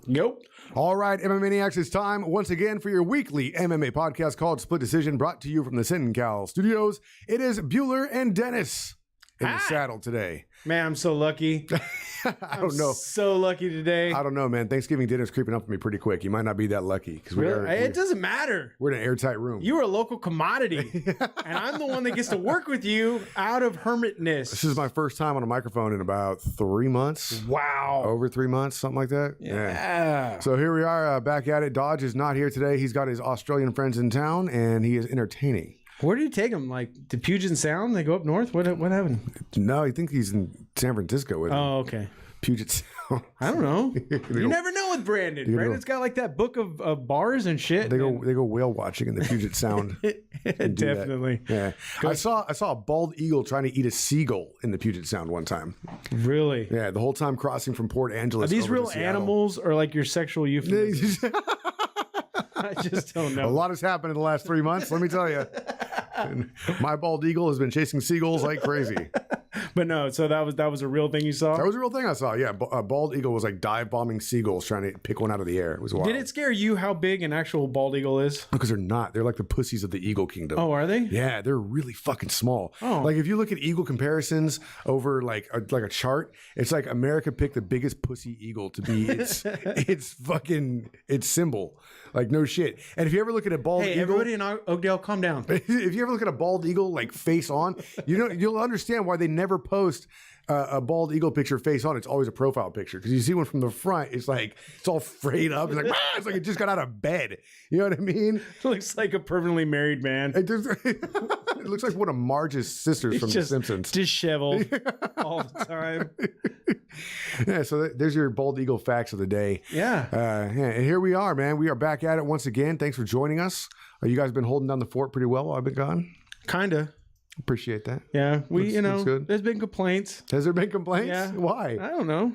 Nope. All right, MMA Maniacs, it's time once again for your weekly MMA podcast called Split Decision, brought to you from the SinCal studios. It is Bueller and Dennis in the saddle today. Man, I'm so lucky. I don't know. So lucky today. I don't know, man. Thanksgiving dinner's creeping up on me pretty quick. You might not be that lucky. Because really? It doesn't matter. We're in an airtight room. You are a local commodity. And I'm the one that gets to work with you out of hermitness. This is my first time on a microphone in about 3 months. Wow. Over 3 months, something like that. Yeah. So here we are back at it. Dodge is not here today. He's got his Australian friends in town, and he is entertaining. Where did you take him? Like to Puget Sound? They go up north? What happened? No, I think he's in San Francisco with him. Oh, okay. Puget Sound. I don't know. You never know with Brandon. Brandon's got like that book of bars and shit. They go whale watching in the Puget Sound. Definitely. Yeah. I saw a bald eagle trying to eat a seagull in the Puget Sound one time. Really? Yeah, the whole time crossing from Port Angeles. Are these real animals or like your sexual euphemism? I just don't know. A lot has happened in the last 3 months, let me tell you. And my bald eagle has been chasing seagulls like crazy. But no, so that was a real thing you saw? That was a real thing I saw, yeah. A bald eagle was like dive bombing seagulls trying to pick one out of the air. It was wild. Did it scare you how big an actual bald eagle is? Because they're not. They're like the pussies of the eagle kingdom. Oh, are they? Yeah, they're really fucking small. Oh. Like if you look at eagle comparisons over like a chart, it's like America picked the biggest pussy eagle to be its symbol. Like no shit. And if you ever look at a bald eagle, everybody in Oakdale, calm down. If you ever look at a bald eagle like face on, you'll understand why they never post a bald eagle picture face on. It's always a profile picture because you see one from the front. It's like it's all frayed up. It's like it just got out of bed. You know what I mean? It looks like a permanently married man. It looks like one of Marge's sisters from The Simpsons, disheveled all the time. Yeah. So there's your bald eagle facts of the day. Yeah. And here we are, man. We are back at it once again. Thanks for joining us. You guys been holding down the fort pretty well while I've been gone. Kinda. Appreciate that. Yeah, looks good. There's been complaints. Has there been complaints? Yeah. Why? I don't know.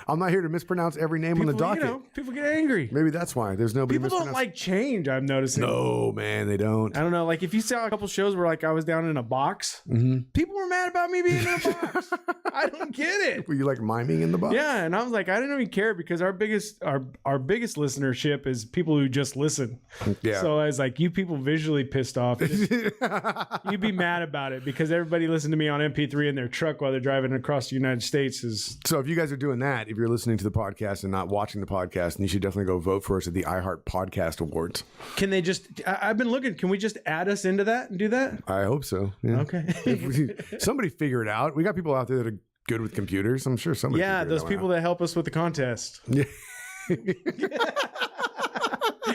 I'm not here to mispronounce every name on the docket. People get angry. Maybe that's why. There's nobody. People don't like change, I'm noticing. No, man, they don't. I don't know. Like if you saw a couple shows where like I was down in a box, people were mad about me being in a box. I don't get it. Were you like miming in the box? Yeah, and I was like, I didn't even care because our biggest listenership is people who just listen. Yeah. So I was like, you people visually pissed off. You'd be mad about it because everybody listened to me on MP3 in their truck while they're driving across the United States. So if you guys are doing that, if you're listening to the podcast and not watching the podcast, then you should definitely go vote for us at the iHeart Podcast Awards. Can they just? I've been looking. Can we just add us into that and do that? I hope so. Yeah. Okay. Somebody figure it out. We got people out there that are good with computers. I'm sure somebody. Yeah, those people that help us with the contest. Yeah.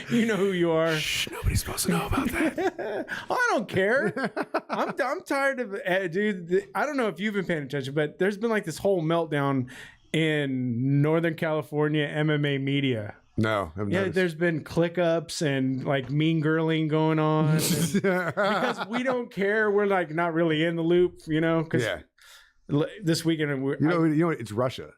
You know who you are. Shh, nobody's supposed to know about that. I don't care. I'm tired of dude. I don't know if you've been paying attention, but there's been like this whole meltdown in Northern California MMA media. No, I've noticed. There's been click ups and like mean girling going on because we don't care. We're like not really in the loop, you know. Because this weekend, you know, it's Russia.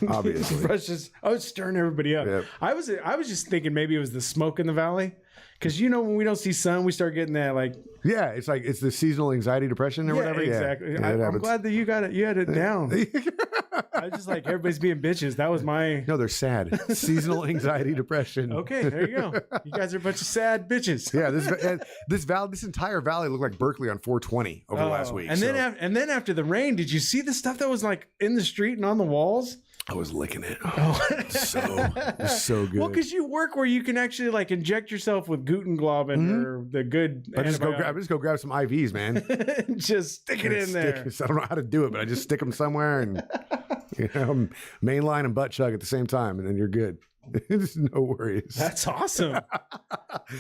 Obviously, Russia's. I was stirring everybody up. Yep. I was just thinking maybe it was the smoke in the valley, because you know when we don't see sun, we start getting that like. Yeah, it's like it's the seasonal anxiety depression or whatever. Exactly. Yeah, I'm glad that you got it. You had it down. I was just like everybody's being bitches. That was my. No, they're sad. Seasonal anxiety depression. Okay, there you go. You guys are a bunch of sad bitches. Yeah, this entire valley looked like Berkeley on 420 over the last week. And then after the rain, did you see the stuff that was like in the street and on the walls? I was licking it. So good. Well, because you work where you can actually like inject yourself with Gluten-Globin or the good. I just go grab some IVs, man. Just stick it in there. I don't know how to do it, but I just stick them somewhere and mainline and butt chug at the same time, and then you're good. There's no worries. That's awesome.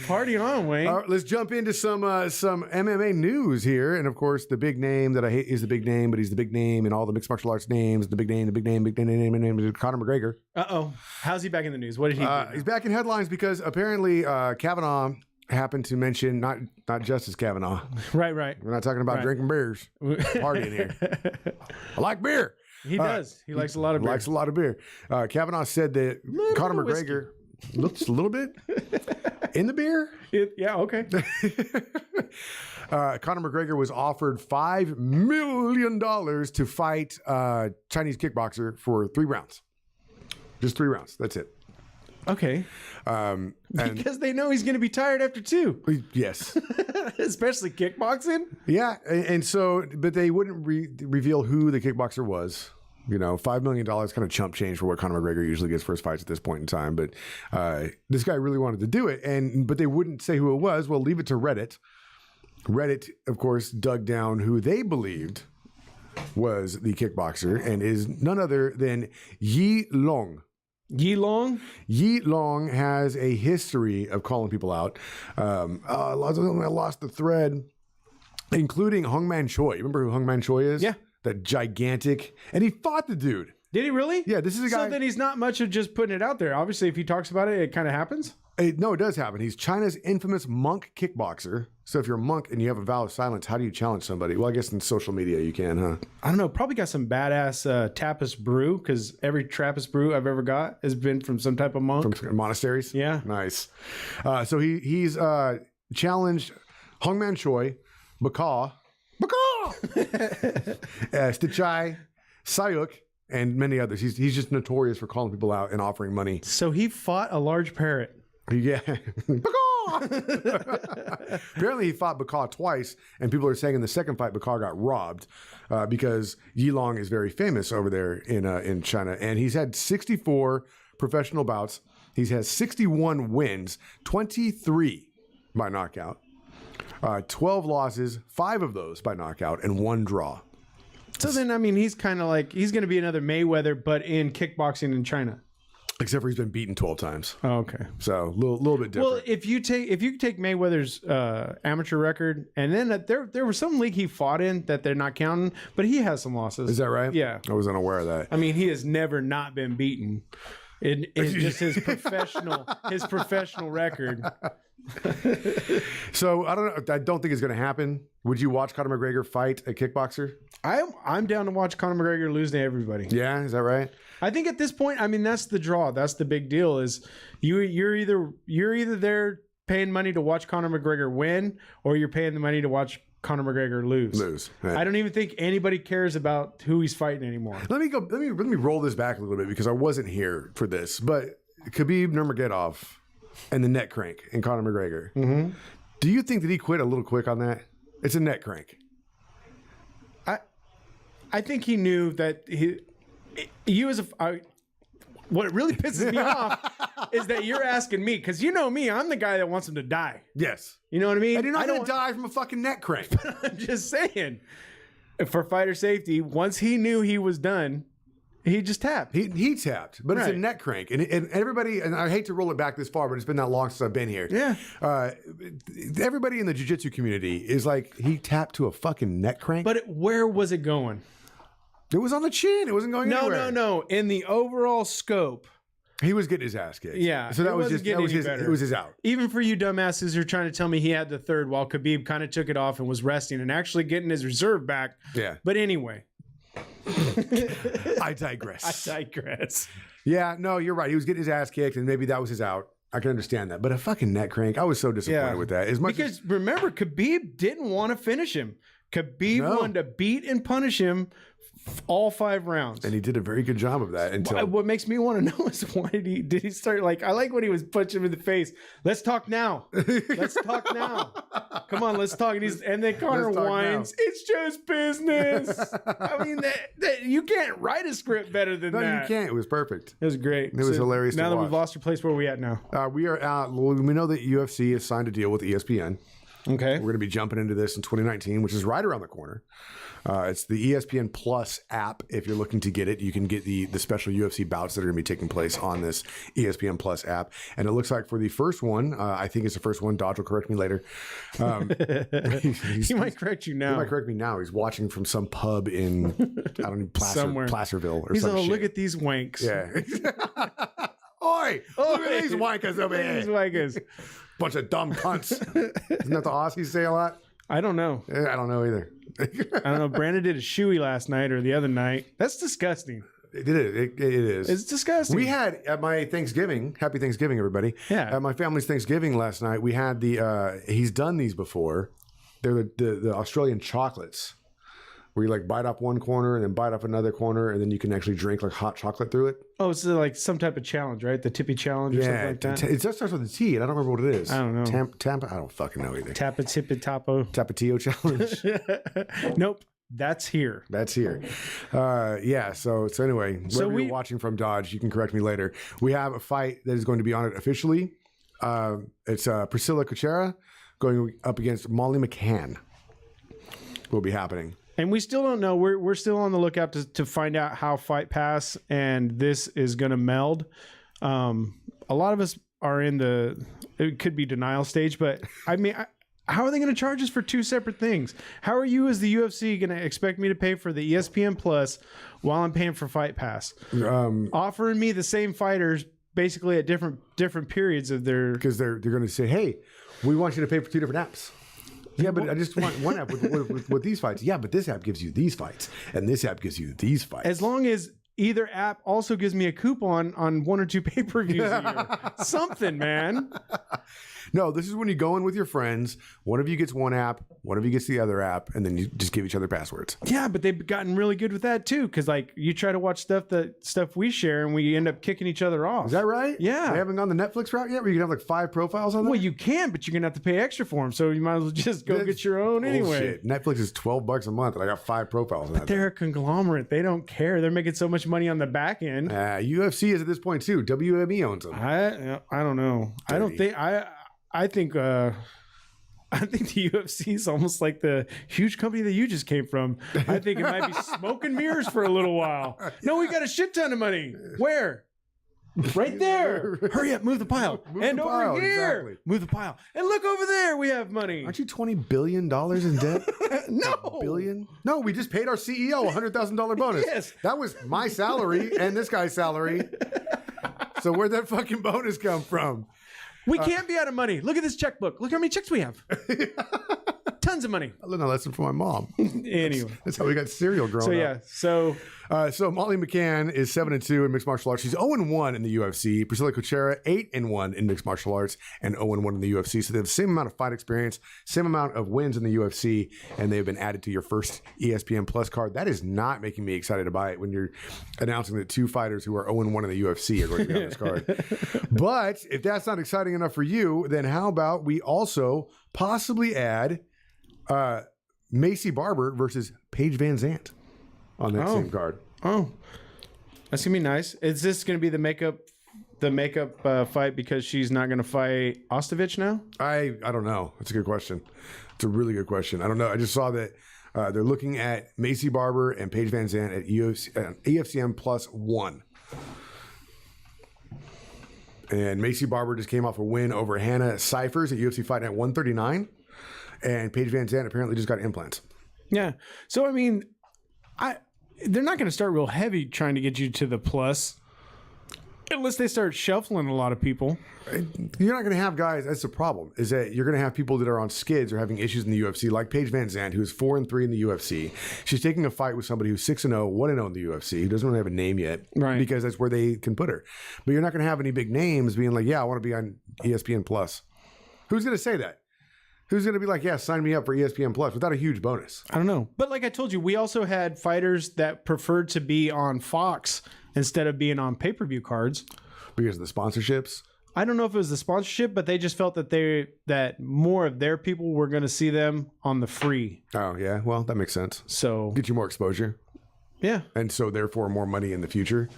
Party on, Wayne. All right, let's jump into some MMA news here. And of course, the big name that I hate is the big name, but he's the big name in all the mixed martial arts names. The big name is Conor McGregor. Uh-oh. How's he back in the news? What did he do? He's back in headlines because apparently Kavanaugh happened to mention not Justice Kavanaugh. Right. We're not talking about drinking beers, partying here. I like beer. He does. He likes a lot of beer. Likes a lot of beer. Kavanaugh said that Conor McGregor looks a little bit in the beer. Yeah, okay. Conor McGregor was offered $5 million to fight Chinese kickboxer for 3 rounds. Just 3 rounds. That's it. Okay. Because they know he's going to be tired after 2. Yes. Especially kickboxing. Yeah. And so, but they wouldn't reveal who the kickboxer was. You know, $5 million kind of chump change for what Conor McGregor usually gets for his fights at this point in time. But this guy really wanted to do it, but they wouldn't say who it was. Well, leave it to Reddit. Reddit, of course, dug down who they believed was the kickboxer and is none other than Yi Long. Yi Long? Yi Long has a history of calling people out. I lost the thread, including Hungman Choi. Remember who Hungman Choi is? Yeah. That gigantic. And he fought the dude. Did he really? Yeah, this is a guy. So then he's not much of just putting it out there. Obviously, if he talks about it, it kind of happens. No, it does happen. He's China's infamous monk kickboxer. So if you're a monk and you have a vow of silence, how do you challenge somebody? Well, I guess in social media you can, huh? I don't know. Probably got some badass Trappist brew, because every Trappist brew I've ever got has been from some type of monk. From monasteries? Yeah. Nice. So he's challenged Hungman Choi, Baka, Stichai, Sayuk, and many others. He's just notorious for calling people out and offering money. So he fought a large parrot. Yeah. Apparently he fought Baka twice, and people are saying in the second fight Baka got robbed because Yi Long is very famous over there in China, and he's had 64 professional bouts. He's had 61 wins, 23 by knockout, 12 losses, 5 of those by knockout, and 1 draw. So then, I mean, he's kind of like, he's going to be another Mayweather, but in kickboxing in China. Except for he's been beaten 12 times. Oh, okay. So a little bit different. Well, if you take Mayweather's amateur record, and then there was some league he fought in that they're not counting, but he has some losses. Is that right? Yeah. I was unaware of that. I mean, he has never not been beaten. It's just his professional record. So I don't know. I don't think it's going to happen. Would you watch Conor McGregor fight a kickboxer? I'm down to watch Conor McGregor lose to everybody. Yeah, is that right? I think at this point, I mean, that's the draw. That's the big deal. Is you're either there paying money to watch Conor McGregor win, or you're paying the money to watch Conor McGregor lose. Right. I don't even think anybody cares about who he's fighting anymore. Let me roll this back a little bit because I wasn't here for this. But Khabib Nurmagomedov and the neck crank and Conor McGregor. Mm-hmm. Do you think that he quit a little quick on that? It's a neck crank. I think he knew that he was what really pisses me off is that you're asking me, because you know me, I'm the guy that wants him to die. Yes. You know what I mean? And you're not going to die from a fucking neck crank. I'm just saying, for fighter safety, once he knew he was done, he just tapped. He tapped, but It's a neck crank. And everybody, and I hate to roll it back this far, but it's been that long since I've been here. Yeah. Everybody in the jiu-jitsu community is like, he tapped to a fucking neck crank. But where was it going? It was on the chin. It wasn't going anywhere. No. In the overall scope, he was getting his ass kicked. Yeah. So that was his out. Even for you dumbasses who are trying to tell me he had the third while Khabib kind of took it off and was resting and actually getting his reserve back. Yeah. But anyway. I digress. Yeah, no, you're right. He was getting his ass kicked, and maybe that was his out. I can understand that. But a fucking neck crank, I was so disappointed with that. Remember, Khabib didn't want to finish him. Khabib wanted to beat and punish him all 5 rounds. And he did a very good job of that. Until what makes me want to know is why did he start, like, I like when he was punching him in the face. Let's talk now. Let's talk now. Come on, let's talk. And then Conor whines. Now. It's just business. I mean, that you can't write a script better than that. No, you can't. It was perfect. It was great. It was hilarious. Now that we've lost our place, where are we at now? We are out. We know that UFC has signed a deal with ESPN. Okay. We're going to be jumping into this in 2019, which is right around the corner. It's the ESPN Plus app. If you're looking to get it, you can get the special UFC bouts that are going to be taking place on this ESPN Plus app. And it looks like for the first one, I think it's the first one. Dodge will correct me later. He might correct you now. He might correct me now. He's watching from some pub in, I don't know, Placerville or something. He's like, look at these wanks. Yeah. Oi! Look at these wankers over here. These wankers. Bunch of dumb cunts. Isn't that the Aussies say a lot? I don't know. I don't know either. I don't know. Brandon did a shoey last night or the other night. That's disgusting. It is. It's disgusting. We had at my Thanksgiving, happy Thanksgiving, everybody. Yeah. At my family's Thanksgiving last night, we had he's done these before. They're the Australian chocolates. where you like bite off one corner and then bite off another corner, and then you can actually drink like hot chocolate through it. Oh, it's like some type of challenge, right? The tippy challenge or something like that. It just starts with a T, and I don't remember what it is. I don't know. Tampa? I don't fucking know either. Tapatio challenge. Nope. That's here. That's here. So anyway, wherever you're watching from, Dodge, you can correct me later. We have a fight that is going to be on it officially. It's Priscilla Kuchera going up against Molly McCann. Will be happening. And we still don't know. We're still on the lookout to find out how Fight Pass and this is going to meld. A lot of us are in it could be denial stage, but I mean, how are they going to charge us for two separate things? How are you as the UFC going to expect me to pay for the ESPN Plus while I'm paying for Fight Pass? Offering me the same fighters basically at different periods of their... Because they're going to say, hey, we want you to pay for two different apps. Yeah, but I just want one app with these fights. Yeah, but this app gives you these fights, and this app gives you these fights. As long as either app also gives me a coupon on 1 or 2 pay-per-views a year. Something, man. No, this is when you go in with your friends. One of you gets one app, one of you gets the other app, and then you just give each other passwords. Yeah, but they've gotten really good with that too. Because like you try to watch stuff we share, and we end up kicking each other off. Is that right? Yeah. They haven't gone the Netflix route yet, where you can have like 5 profiles on there. Well, you can, but you're gonna have to pay extra for them. So you might as well just go get your own anyway. Shit. Netflix is $12 a month, and I got 5 profiles on that. They're a conglomerate. They don't care. They're making so much money on the back end. UFC is at this point too. WME owns them. I don't know. Dirty. I don't think I think the UFC is almost like the huge company that you just came from. I think it might be smoke and mirrors for a little while. No, we got a shit ton of money. Where? Right there. Hurry up, move the pile. Move and the over pile, here, exactly. Move the pile. And look over there, we have money. Aren't you $20 billion in debt? No. Billion? No, we just paid our CEO a $100,000 bonus. Yes. That was my salary and this guy's salary. So where'd that fucking bonus come from? We can't be out of money. Look at this checkbook. Look how many checks we have. Tons of money. I learned a lesson from my mom. Anyway. That's how we got cereal growing up. So Molly McCann is 7-2 in mixed martial arts. She's 0-1 in the UFC. Priscilla Kuchera, 8-1 in mixed martial arts and 0-1 in the UFC. So they have the same amount of fight experience, same amount of wins in the UFC, and they've been added to your first ESPN Plus card. That is not making me excited to buy it when you're announcing that 2 fighters who are 0-1 in the UFC are going to be on this card. But if that's not exciting enough for you, then how about we also possibly add Macy Barber versus Paige Van Zandt on that same card. Oh, that's gonna be nice. Is this gonna be the makeup fight because she's not gonna fight Ostovich now? I don't know. That's a good question. It's a really good question. I don't know. I just saw that they're looking at Macy Barber and Paige Van Zandt at EFCM Plus 1. And Macy Barber just came off a win over Hannah Cyphers at UFC Fight Night 139. And Paige Van Zandt apparently just got implants. Yeah. So, I mean, they're not going to start real heavy trying to get you to the plus unless they start shuffling a lot of people. You're not going to have guys. That's the problem, is that you're going to have people that are on skids or having issues in the UFC, like Paige Van Zandt, who's 4-3 in the UFC. She's taking a fight with somebody who's 6-0, 1-0 in the UFC, who doesn't really have a name yet, right? Because that's where they can put her. But you're not going to have any big names being like, yeah, I want to be on ESPN Plus. Who's going to say that? Who's going to be like, yeah, sign me up for ESPN Plus without a huge bonus? I don't know. But like I told you, we also had fighters that preferred to be on Fox instead of being on pay-per-view cards. Because of the sponsorships? I don't know if it was the sponsorship, but they just felt that more of their people were going to see them on the free. Oh, yeah. Well, that makes sense. So get you more exposure. Yeah. And so therefore more money in the future.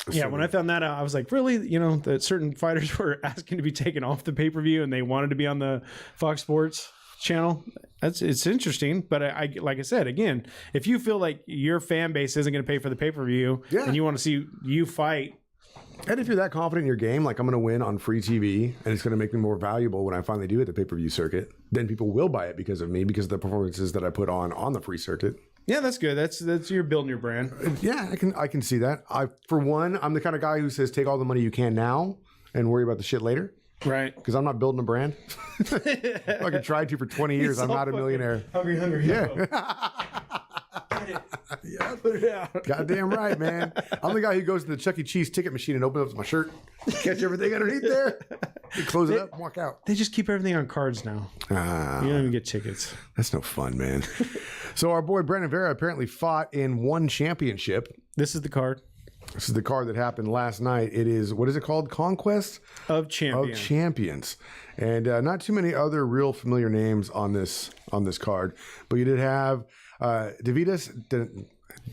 Yeah, when I found that out, I was like, really? You know, that certain fighters were asking to be taken off the pay-per-view and they wanted to be on the Fox Sports channel. It's interesting. But I like I said, again, if you feel like your fan base isn't going to pay for the pay-per-view and you want to see you fight. And if you're that confident in your game, like I'm going to win on free TV and it's going to make me more valuable when I finally do at the pay-per-view circuit, then people will buy it because of me, because of the performances that I put on the free circuit. Yeah, that's good. That's you're building your brand. Yeah, I can see that. For one, I'm the kind of guy who says take all the money you can now and worry about the shit later. Right. Because I'm not building a brand. I could try to for 20 years. I'm not a millionaire. Hungry. Yeah. Yeah, put it out. Goddamn right, man. I'm the guy who goes to the Chuck E. Cheese ticket machine and opens up my shirt, catch everything underneath there, close it up, and walk out. They just keep everything on cards now. You don't even get tickets. That's no fun, man. So our boy Brandon Vera apparently fought in one championship. This is the card. This is the card that happened last night. It is, what is it called? Conquest of Champions. And not too many other real familiar names on this card. But you did have Davidas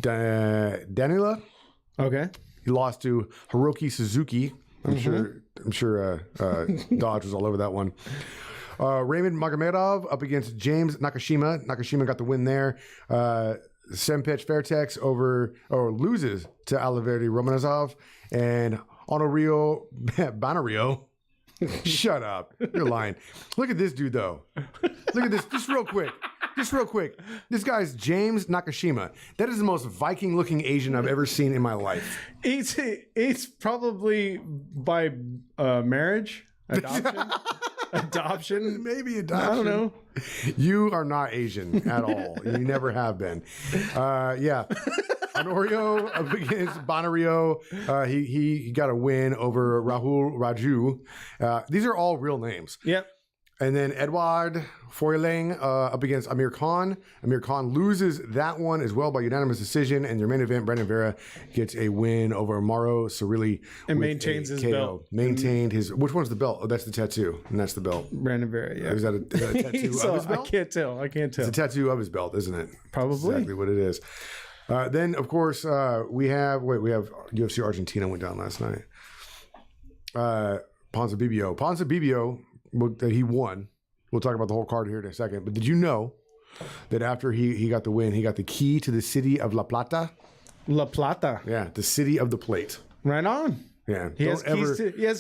Danila. Okay. He lost to Hiroki Suzuki. I'm sure Dodge was all over that one. Raymond Magomedov up against James Nakashima. Nakashima got the win there. Sempech Fairtex loses to Aliverdi Romanazov, and Honorio Banario. Shut up. You're lying. Look at this dude, though. Look at this. Just real quick. This guy's James Nakashima. That is the most Viking-looking Asian I've ever seen in my life. It's probably by marriage, adoption, maybe adoption. I don't know. You are not Asian at all. You never have been. Yeah. Honorio up against Bonario. He got a win over Rahul Raju. These are all real names. Yep. And then Edward Foiling up against Amir Khan. Amir Khan loses that one as well by unanimous decision. And their main event, Brandon Vera gets a win over Mauro Cirilli. And maintains his belt. Maintained his... Which one's the belt? Oh, that's the tattoo. And that's the belt. Brandon Vera, yeah. Is that a tattoo of his belt? I can't tell. It's a tattoo of his belt, isn't it? Probably. Exactly what it is. Then, of course, we have UFC Argentina went down last night. Ponce Bibio, he won. We'll talk about the whole card here in a second. But did you know that after he got the win, he got the key to the city of La Plata? La Plata. Yeah, the city of the plate. Right on. Yeah. He has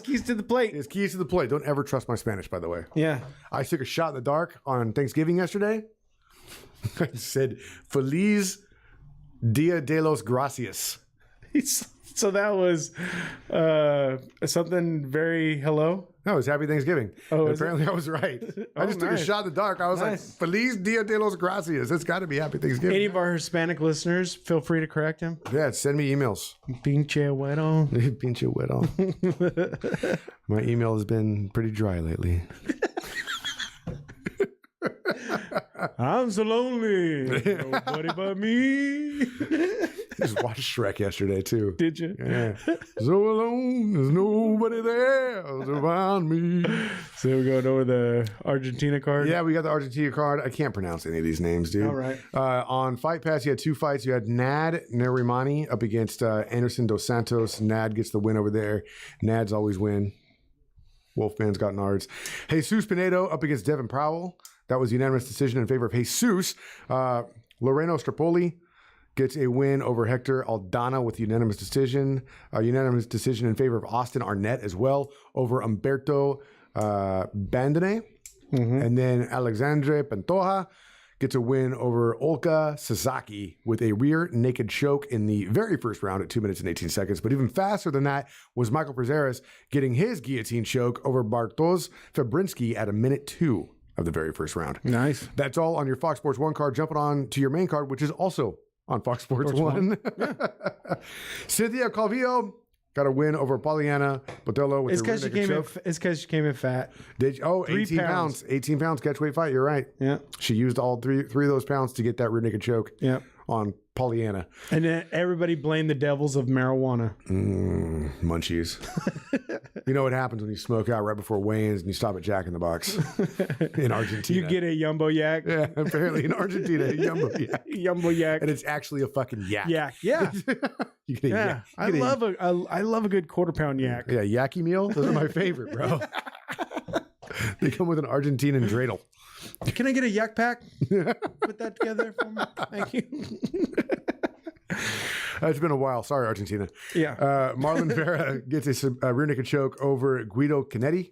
keys to the plate. He has keys to the plate. Don't ever trust my Spanish, by the way. Yeah. I took a shot in the dark on Thanksgiving yesterday. I said, Feliz Dia de los Gracias. So that was something very hello? No, it was Happy Thanksgiving. Oh, apparently I was right. I just took a shot in the dark. I was like, Feliz Dia de los Gracias. It's got to be Happy Thanksgiving. Any of our Hispanic listeners, feel free to correct him. Yeah, send me emails. Pinche güero. Pinche güero. My email has been pretty dry lately. I'm so lonely. Nobody but me. Just watched Shrek yesterday, too. Did you? Yeah. So alone, there's nobody there around me. So we're going over the Argentina card? Yeah, we got the Argentina card. I can't pronounce any of these names, dude. All right. On Fight Pass, you had two fights. You had Nad Narimani up against Anderson Dos Santos. Nad gets the win over there. Nads always win. Wolfman's got nards. Jesus Pinedo up against Devin Powell. That was unanimous decision in favor of Jesus. Loreno Strapoli gets a win over Hector Aldana with unanimous decision. Unanimous decision in favor of Austin Arnett as well over Umberto Bandone. And then Alexandre Pantoja gets a win over Olka Sasaki with a rear naked choke in the very first round at 2 minutes and 18 seconds. But even faster than that was Michael Prazeres getting his guillotine choke over Bartosz Fabrinski at 1:02 of the very first round. Nice. That's all on your Fox Sports 1 card. Jumping on to your main card, which is also on Fox Sports 1. Yeah. Cynthia Calvillo got a win over Pollyanna Botello with it's because she came in fat. 18 pounds. 18 pounds catch weight fight. You're right. Yeah. She used all three of those pounds to get that rear naked choke. Yeah. On Pollyanna. And then everybody blamed the devils of marijuana. Munchies. You know what happens when you smoke out right before weigh-ins and you stop at Jack in the Box in Argentina. You get a Jumbo Yak. Yeah, apparently in Argentina, a Jumbo Yak. Jumbo Yak. And it's actually a fucking yak. Yak. Yeah. You get a yak. I love a good quarter-pound yak. Yeah, Yaki meal. Those are my favorite, bro. They come with an Argentinian dreidel. Can I get a yak pack? Put that together for me. Thank you. It's been a while. Sorry, Argentina. Yeah. Marlon Vera gets a rear naked choke over Guido Canetti.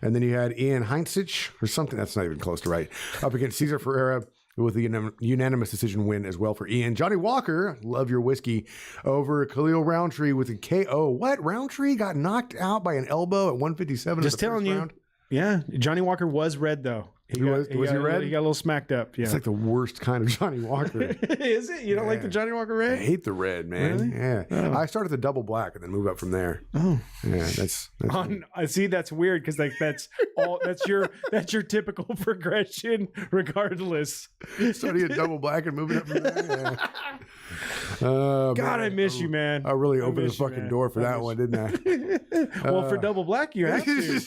And then you had Ian Heinzich or something that's not even close to right up against Cesar Ferreira with a unanimous decision win as well for Ian. Johnny Walker, love your whiskey, over Khalil Roundtree with a KO. What? Roundtree got knocked out by an elbow at 157 Just telling you. Round? Yeah. Johnny Walker was red, though. He Was he red? He got a little smacked up. Yeah. It's like the worst kind of Johnny Walker. Is it? You don't like the Johnny Walker I red? hate the red, man. Really? Yeah. Oh. I started the double black and then move up from there. Oh. Yeah, that's I see. That's weird because like that's your typical progression, regardless. starting at double black and moving up from there. Yeah. God, I miss you, man. I really opened the miss you, fucking man. door for that one, didn't I? Well, for double black, you have to.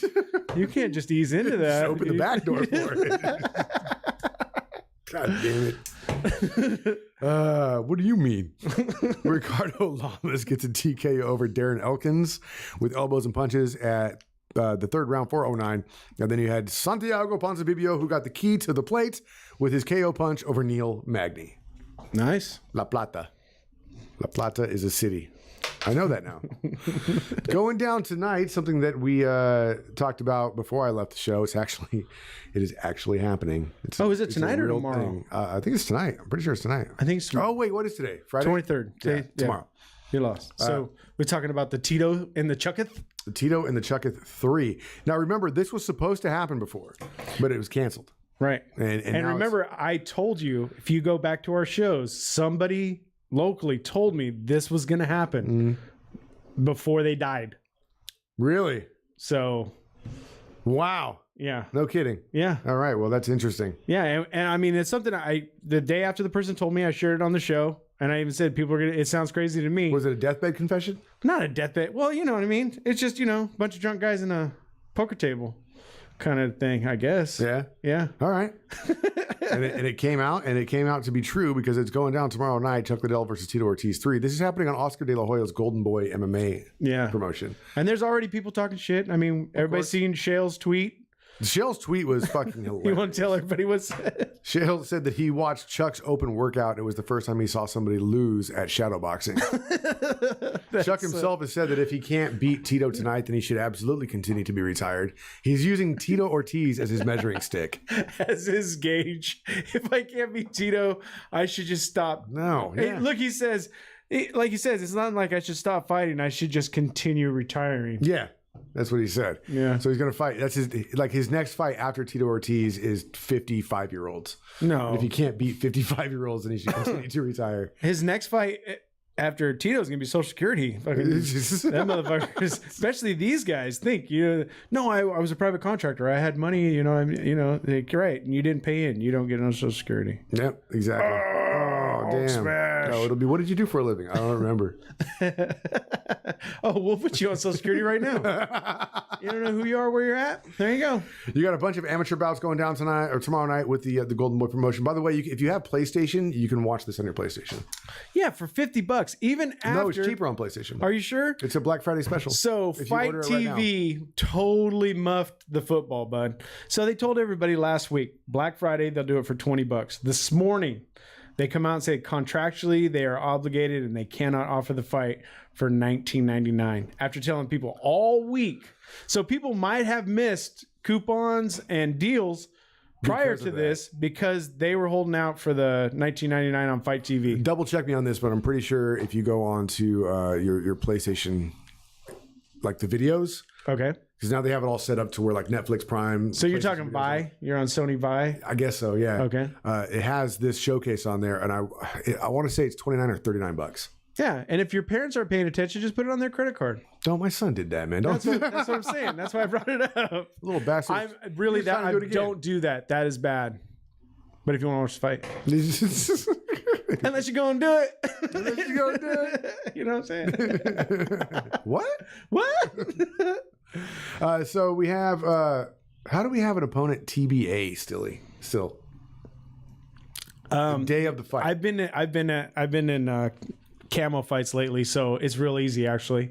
You can't just ease into that. Just open the back door for it. God damn it. What do you mean? Ricardo Lamas gets a TKO over Darren Elkins with elbows and punches at the third round, 4:09. And then you had Santiago Ponzinibbio, who got the key to the plate with his KO punch over Neil Magny. Nice. La Plata. La Plata is a city. I know that now. Going down tonight, something that we talked about before I left the show. It is actually happening. Is it tonight or tomorrow? Thing. I think it's tonight. I'm pretty sure it's tonight. I think it's tomorrow. Oh wait, what is today? Friday, 23rd. Yeah, tomorrow. You lost. So we're talking about the Tito and the Chucketh. The Tito and the Chucketh 3. Now remember, this was supposed to happen before, but it was canceled. Right. And now remember, I told you, if you go back to our shows, somebody locally told me this was going to happen before they died. Really? So. Wow. Yeah. No kidding. Yeah. All right. Well, that's interesting. Yeah. And I mean, it's something the day after the person told me, I shared it on the show. And I even said, it sounds crazy to me. Was it a deathbed confession? Not a deathbed. Well, you know what I mean? It's just, a bunch of drunk guys in a poker table kind of thing, I guess. Yeah. Yeah. All right. and it came out to be true because it's going down tomorrow night. Chuck Liddell versus Tito Ortiz 3. This is happening on Oscar De La Hoya's Golden Boy MMA promotion. And there's already people talking shit. I mean, everybody's seen Shale's tweet. Shale's tweet was fucking hilarious. You want to tell everybody what's said? Shale said that he watched Chuck's open workout. It was the first time he saw somebody lose at shadowboxing. Chuck himself has said that if he can't beat Tito tonight, then he should absolutely continue to be retired. He's using Tito Ortiz as his measuring stick. As his gauge. If I can't beat Tito, I should just stop. No. Yeah. Hey, look, he says, it's not like I should stop fighting. I should just continue retiring. Yeah. That's what he said. Yeah. So he's going to fight. That's his next fight after Tito Ortiz is 55-year-olds. No. And if he can't beat 55-year-olds, then he should continue to retire. His next fight after Tito is going to be Social Security. Fucking, that motherfuckers, especially these guys, think, no, I was a private contractor. I had money, you're right. And you didn't pay in. You don't get on Social Security. Yep, exactly. Oh, damn. Smash. No, it'll be, what did you do for a living? I don't remember. Oh, we'll put you on Social Security right now. You don't know who you are, where you're at? There you go. You got a bunch of amateur bouts going down tonight or tomorrow night with the Golden Boy promotion. By the way, if you have PlayStation, you can watch this on your PlayStation. Yeah, for $50. Even after. No, it's cheaper on PlayStation. Are you sure? It's a Black Friday special. So Fight TV totally muffed the football, bud. So they told everybody last week, Black Friday, they'll do it for $20. This morning, they come out and say contractually they are obligated and they cannot offer the fight for $19.99 after telling people all week. So people might have missed coupons and deals prior to this because they were holding out for the $19.99 on Fight TV. Double check me on this, but I'm pretty sure if you go on to your PlayStation, like the videos. Okay. Because now they have it all set up to where like Netflix Prime. So you're talking Vi? You're on Sony Vi? I guess so, yeah. Okay. It has this showcase on there, and I want to say it's $29 or $39. Yeah, and if your parents aren't paying attention, just put it on their credit card. Don't, my son did that, man. That's what I'm saying. That's why I brought it up. Little bastard. I'm really that. Don't do that. That is bad. But if you want to watch the fight, unless you go and do it, unless you go and do it, you know what I'm saying? What? So we have. How do we have an opponent TBA still? Day of the fight. I've been in camo fights lately, so it's real easy actually.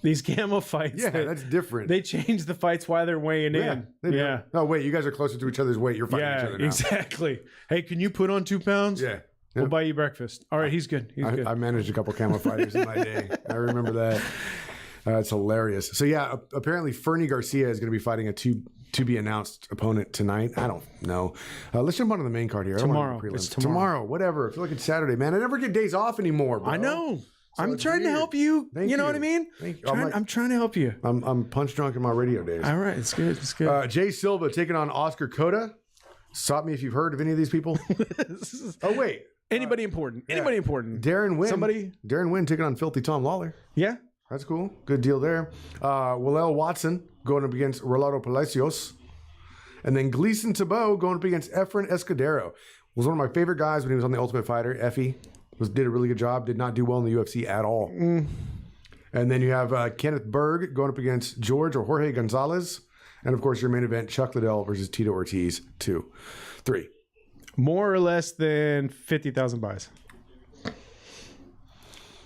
These camo fights. Yeah, that's different. They change the fights while they're weighing in. Yeah. Oh wait, you guys are closer to each other's weight. You're fighting each other now. Exactly. Hey, can you put on 2 pounds? Yeah. We'll buy you breakfast. All right, he's good. I managed a couple camo fighters in my day. I remember that. It's hilarious. So yeah, apparently Fernie Garcia is going to be fighting a to be announced opponent tonight. I don't know. Let's jump onto the main card here. Tomorrow. It's tomorrow. Whatever. I feel like it's Saturday, man. I never get days off anymore, bro. I know. So I'm trying to help you. Thank you know what I mean? I'm trying to help you. I'm punch drunk in my radio days. All right, it's good. It's good. Jay Silva taking on Oscar Cota. Stop me if you've heard of any of these people. Oh, wait. Anybody important? Anybody important? Darren Wynn. Somebody? Darren Wynn taking on Filthy Tom Lawler. Yeah. That's cool. Good deal there. Willel Watson going up against Rolando Palacios. And then Gleason Tabo going up against Efren Escudero. Was one of my favorite guys when he was on The Ultimate Fighter. Effie did a really good job. Did not do well in the UFC at all. And then you have Kenneth Berg going up against George or Jorge Gonzalez. And, of course, your main event, Chuck Liddell versus Tito Ortiz. 2, 3. More or less than 50,000 buys.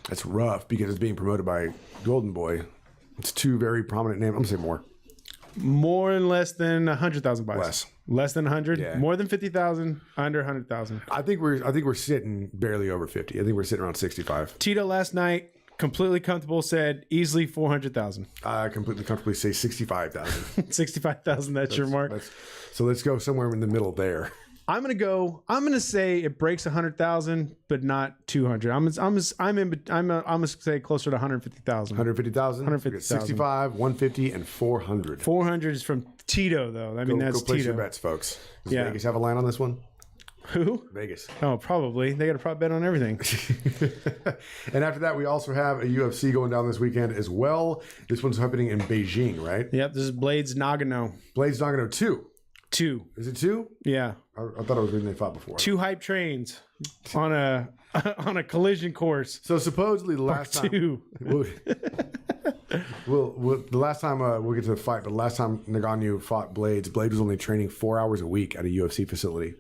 That's rough because it's being promoted by Golden Boy. It's 2 very prominent names. I'm going to say more. More and less than 100,000 buys. Less. Less than 100? Yeah. More than 50,000, under 100,000. I think we're sitting barely over 50. I think we're sitting around 65. Tito last night, completely comfortable, said easily 400,000. I completely comfortably say 65,000. 65,000, that's your mark. So let's go somewhere in the middle there. I'm gonna say it breaks 100,000, but not 200. I'm gonna say closer to 150,000. 150,000. 150,000. 65, 150, and 400. 400 is from Tito, though. I mean, that's go place Tito. your bets, folks. Does Yeah. Vegas have a line on this one? Who? Vegas. Oh, probably. They got a prop bet on everything. And after that, we also have a UFC going down this weekend as well. This one's happening in Beijing, right? Yep, this is Blades Nagano. Blades Nagano 2. 2. Is it 2? Yeah. I thought it was when they fought before. 2 hype trains on a collision course. So supposedly the last time... 2. the last time we'll get to the fight, but the last time Nagano fought Blades was only training 4 hours a week at a UFC facility.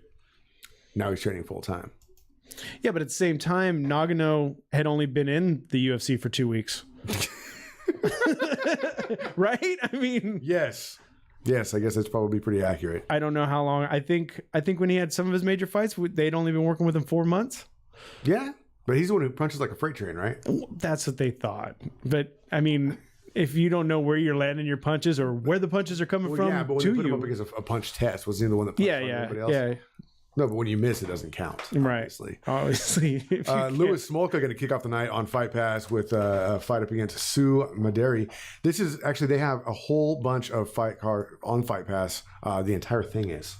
Now he's training full time. Yeah, but at the same time, Nagano had only been in the UFC for 2 weeks. Right? I mean, yes, I guess that's probably pretty accurate. I don't know how long. I think when he had some of his major fights, they'd only been working with him 4 months. Yeah, but he's the one who punches like a freight train, right? That's what they thought. But I mean, if you don't know where you're landing your punches or where the punches are coming from, yeah, but when to they put him you, up against a punch test, wasn't he the one that punched everybody else? yeah. No, but when you miss, it doesn't count. Right. Obviously. Louis Smolka going to kick off the night on Fight Pass with a fight up against Sue Maderi. This is actually, they have a whole bunch of fight card on Fight Pass. The entire thing is.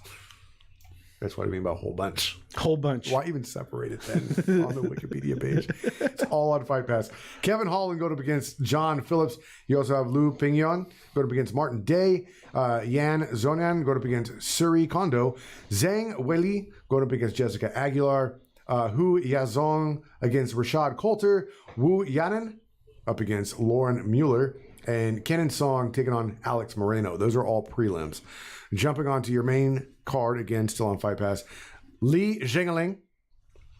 That's what I mean by a whole bunch. Whole bunch. Why even separate it then on the Wikipedia page? It's all on Fight Pass. Kevin Holland going up against John Phillips. You also have Lou Pignon going up against Martin Day. Yan Zonan going up against Suri Kondo. Zhang Weili going up against Jessica Aguilar. Hu Yazong against Rashad Coulter. Wu Yanan up against Lauren Mueller. And Kenan Song taking on Alex Moreno. Those are all prelims. Jumping onto your main card, again, still on Fight Pass. Li Zhengeling.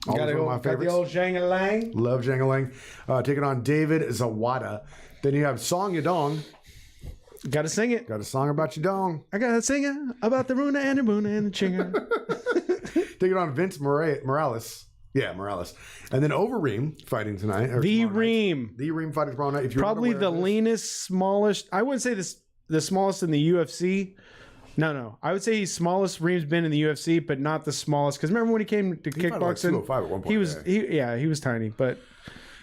One of my favorites. Got the old Zhengeling. Love Zhengeling. Taking on David Zawada. Then you have Song Yadong. Got to sing it. Got a song about Yadong. I got to sing it about the Runa and the Boona and the Chinga. Taking on Vince Morales. Yeah, Morales. And then Overeem fighting tonight. The Reem. The Reem fighting tomorrow night. If you're probably the leanest, smallest. I wouldn't say the smallest in the UFC. No. I would say he's smallest Reem's been in the UFC, but not the smallest. Because remember when he came to kickboxing? Like 205 at one point. He was tiny, but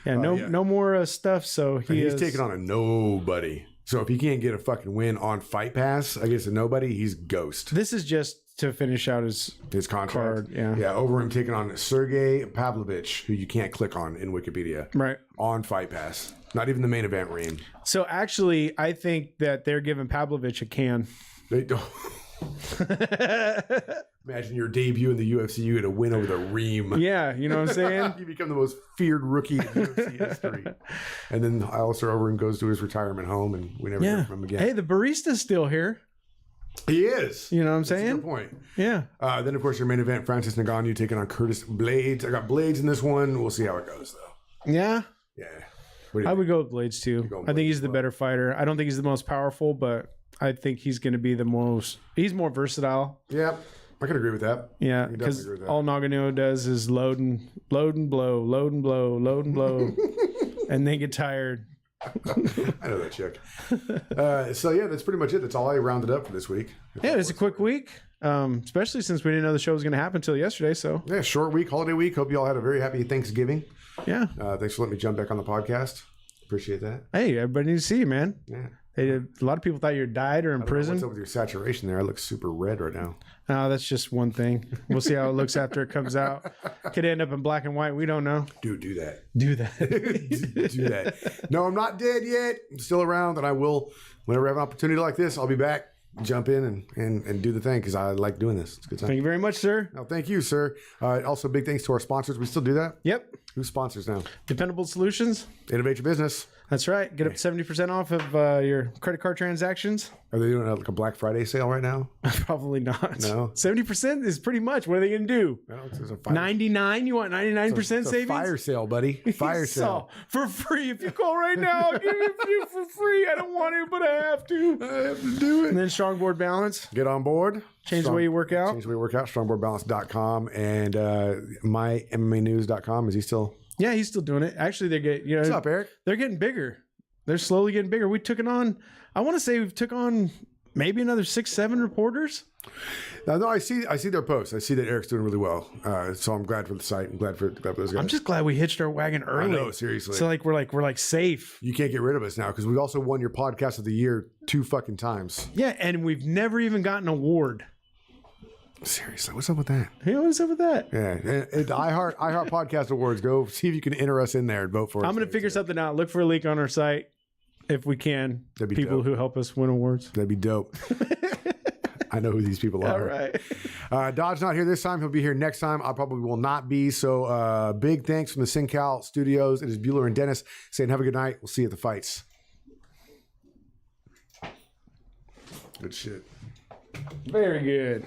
no more stuff. So he's taking on a nobody. So if he can't get a fucking win on Fight Pass against a nobody, he's ghost. This is just to finish out his contract. Card, yeah. Overeem taking on Sergey Pavlovich, who you can't click on in Wikipedia. Right. On Fight Pass. Not even the main event Reem. So actually, I think that they're giving Pavlovich a can. They don't. Imagine your debut in the UFC, you get a win over the Reem. Yeah, you know what I'm saying? You become the most feared rookie in UFC history. And then Alistair Overeem goes to his retirement home and we never hear from him again. Hey, the barista's still here. He is. You know what I'm That's saying? a good point. Yeah. Then, of course, your main event, Francis Ngannou taking on Curtis Blades. I got Blades in this one. We'll see how it goes, though. Yeah. Yeah. I would go with Blades, too. I think he's the better fighter. I don't think he's the most powerful, but I think he's going to be the most... He's more versatile. Yeah. I can agree with that. Yeah, because all Nagano does is load and blow, load and blow, load and blow, and they get tired. I know that chick. So yeah, that's pretty much it. That's all I rounded up for this week. Yeah, it's a quick week, especially since we didn't know the show was going to happen until yesterday. So yeah, short week, holiday week. Hope you all had a very happy Thanksgiving. Yeah. Thanks for letting me jump back on the podcast. Appreciate that. Hey, everybody needs to see you, man. Yeah. A lot of people thought you died or in prison. What's up with your saturation there? I look super red right now. No, that's just one thing. We'll see how it looks after it comes out. Could end up in black and white. We don't know. Dude, do that. Do that. Do that. No, I'm not dead yet. I'm still around, and I will, whenever I have an opportunity like this, I'll be back, jump in and do the thing because I like doing this. It's a good time. Thank you very much, sir. No, thank you, sir. Also, big thanks to our sponsors. We still do that? Yep. Who sponsors now? Dependable Solutions. Innovate your business. That's right. Get up 70% off of your credit card transactions. Are they doing like a Black Friday sale right now? Probably not. No. 70% is pretty much. What are they going to do? No, it's a fire. 99? You want 99% it's a savings? Fire sale, buddy. Fire sale. For free. If you call right now, I'll give it to you for free. I don't want to, but I have to. I have to do it. And then Strongboard Balance. Get on board. Change the way you work out. Change the way you work out. Strongboardbalance.com and mymmanews.com. Is he still? Yeah, he's still doing it. Actually, they're getting, What's up, Eric? They're getting bigger. They're slowly getting bigger. We took it on. I want to say we've took on maybe another 6-7 reporters. No, I see their posts. I see that Eric's doing really well. So I'm glad for the site. I'm glad for those guys. I'm just glad we hitched our wagon early. I know, seriously. So like we're safe. You can't get rid of us now because we also won your podcast of the year 2 fucking times. Yeah, and we've never even gotten an award. Seriously, what's up with that? Hey, what's up with that? Yeah, the iHeart Podcast Awards. Go see if you can enter us in there and vote for us. I'm going to figure something out. Look for a leak on our site if we can. That'd be people dope. who help us win awards. That'd be dope. I know who these people are. All right. Dod's not here this time. He'll be here next time. I probably will not be. So big thanks from the SynCal studios. It is Bueller and Dennis saying have a good night. We'll see you at the fights. Good shit. Very good.